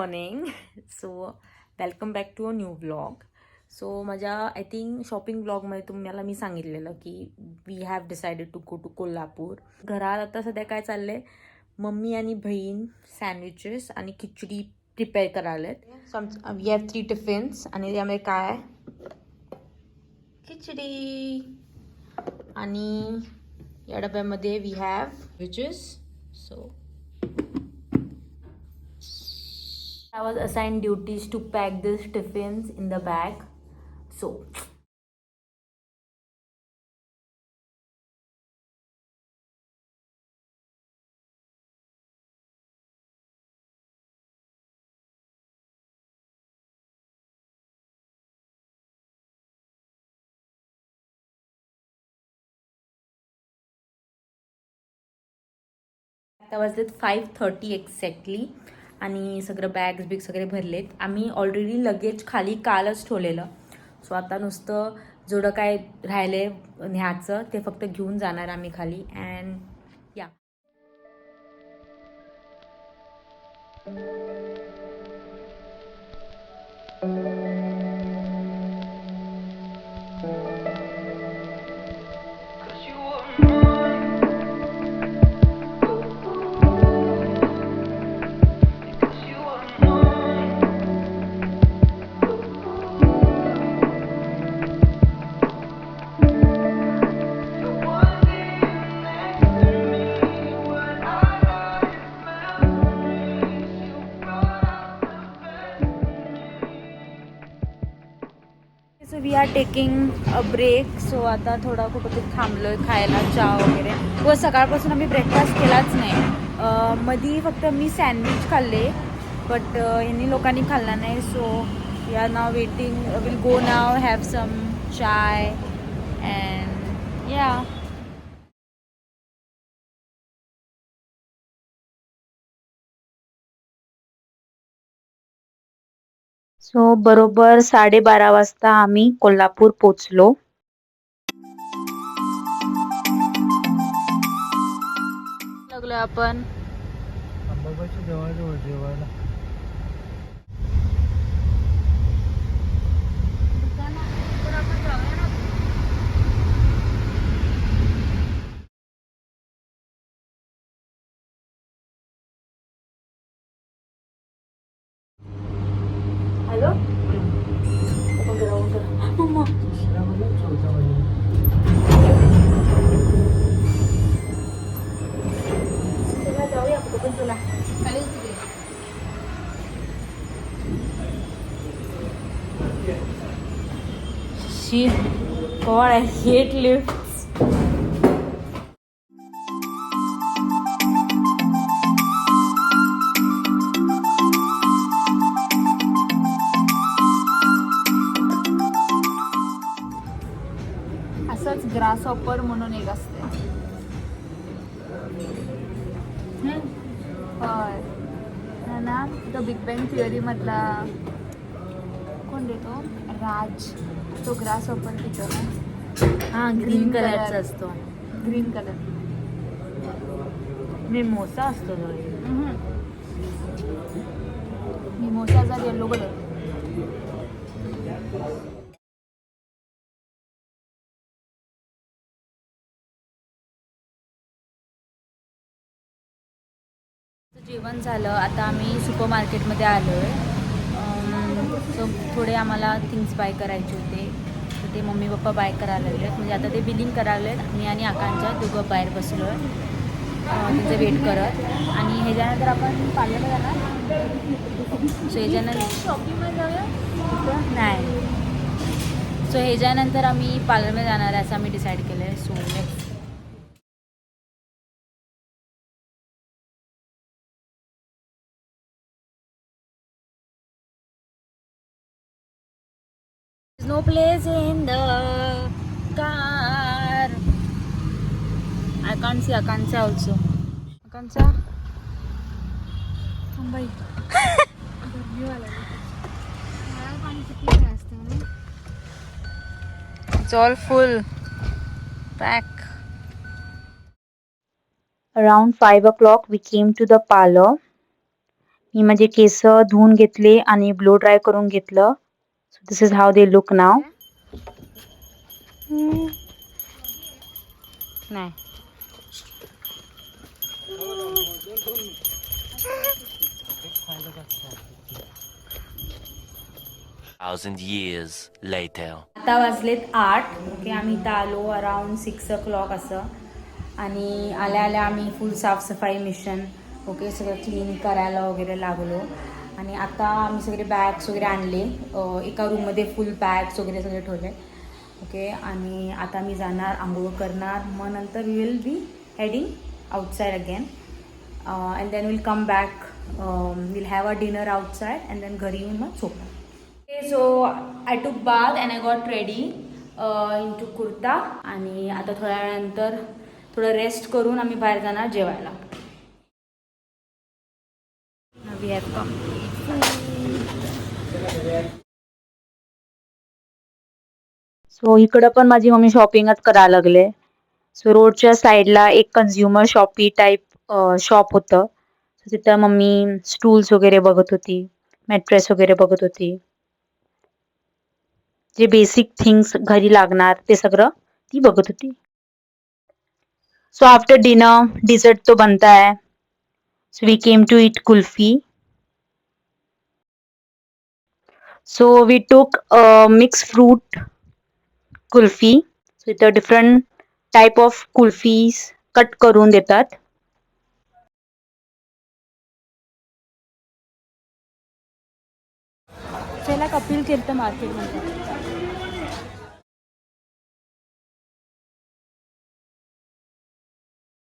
Morning. So welcome back to a new vlog. So माझ्या I think shopping ब्लॉगमध्ये तुम्हाला मी सांगितलेलं की we have decided to go to Kolhapur. घरात आता सध्या काय चाललं आहे, मम्मी आणि बहीण सँडविचेस आणि खिचडी प्रिपेअर करायलेत. वी हॅव 3 टिफिन्स आणि त्यामध्ये काय आहे, खिचडी. आणि या डब्यामध्ये we have sandwiches. So I was assigned duties to pack these tiffins in the bag. So आता वाजलेत 5:30 एक्झॅक्टली आणि सगळं बॅग्स बिग सगळे भरलेत. आम्ही ऑलरेडी लगेज खाली कालच ठेवलेलं. सो आता नुसतं जेवढं काय राहिले न्यायचं ते फक्त घेऊन जाणार आम्ही खाली. And yeah so we are taking a break. So आता थोडा कुठं थांबलो आहे खायला चहा वगैरे. व सकाळपासून आम्ही ब्रेकफास्ट केलाच नाही. मधी फक्त मी सँडविच खाल्ले, बट यांनी लोकांनी खाल्ला नाही. So we are now waiting, will go now have some chai and yeah. So बरोबर 12:30 वाजता आम्ही कोल्हापूर पोचलो. लागलो आपण अंबाबाईच्या देवाजवळ जेवायला. हॅलो मम्मा जाऊया आपण तुला शी God, I hate lifts. असंच ग्रास हॉपर म्हणून एक असते. होय ना, तो बिग बँग थिअरी मधला कोण देतो, राज. तो ग्रास हॉपर पितो ना. हा, ग्रीन कलरचा असतो. ग्रीन कलर मिमोसा असतो तो. मिमोसाचा येलो कलर. जेवण झालं. आता आम्ही सुपर मार्केटमध्ये आलो आहे. सो थोडे आम्हाला थिंग्स बाय करायचे होते, तर ते मम्मी पप्पा बाय करायला लागले. म्हणजे आता ते बिलिंग करायला आहेत. मी आणि आकांक्षा दोघं बाहेर बसलो आहे त्यांचं वेट करत. आणि ह्याच्यानंतर आपण पार्लरला जाणार. सो ह्याच्यानंतर शॉपिंगमध्ये जाऊया नाही. सो ह्याच्यानंतर आम्ही पार्लरमध्ये जाणार आहे असं आम्ही डिसाईड केलं आहे. So let's. No place in the car. I can't see Akansa also. Akansa? थांबाई. It's all full. Pack. Around 5 o'clock we came to the parlor. मी माझे केस धुवून घेतले आणि ब्लो ड्राय करून घेतलं. So this is how they look now. नाही 1,000 years later. आता वाजलेत 8. ओके, आम्ही इथं आलो अराउंड 6 o'clock असं. आणि आल्या आल्या आम्ही फुल साफसफाई मिशन ओके सगळं क्लीन करायला वगैरे लागलो. आणि आता आम्ही सगळे बॅग्स वगैरे आणले. एका रूममध्ये फुल बॅग्स वगैरे सगळे ठेवले. ओके, आणि आता मी जाणार आंघोळ करणार. मग नंतर we will be heading outside again and then will come back. Will have a dinner outside and then घरी येऊन मग झोपणार. So I took bath and I got ready into kurta. आणि आता थोड्या वेळानंतर थोडं रेस्ट करून आम्ही बाहेर जाणार जेवायला. We have come. सो इकडं पण माझी मम्मी शॉपिंगच करायला लागले. सो रोडच्या साईडला एक कन्झ्युमर शॉपी टाईप शॉप होतं. तिथं मम्मी स्टूल्स वगैरे बघत होती, मॅट्रेस वगैरे बघत होती. जे बेसिक थिंग्स घरी लागणार ते सगळं ती बघत होती. सो आफ्टर डिनर डिझर्ट तो बनता है. So we came to eat kulfi. So we took mix fruit kulfi. So इथं different type of kulfis cut करून देतात. चला कपिल तीर्थ मार्केटमध्ये.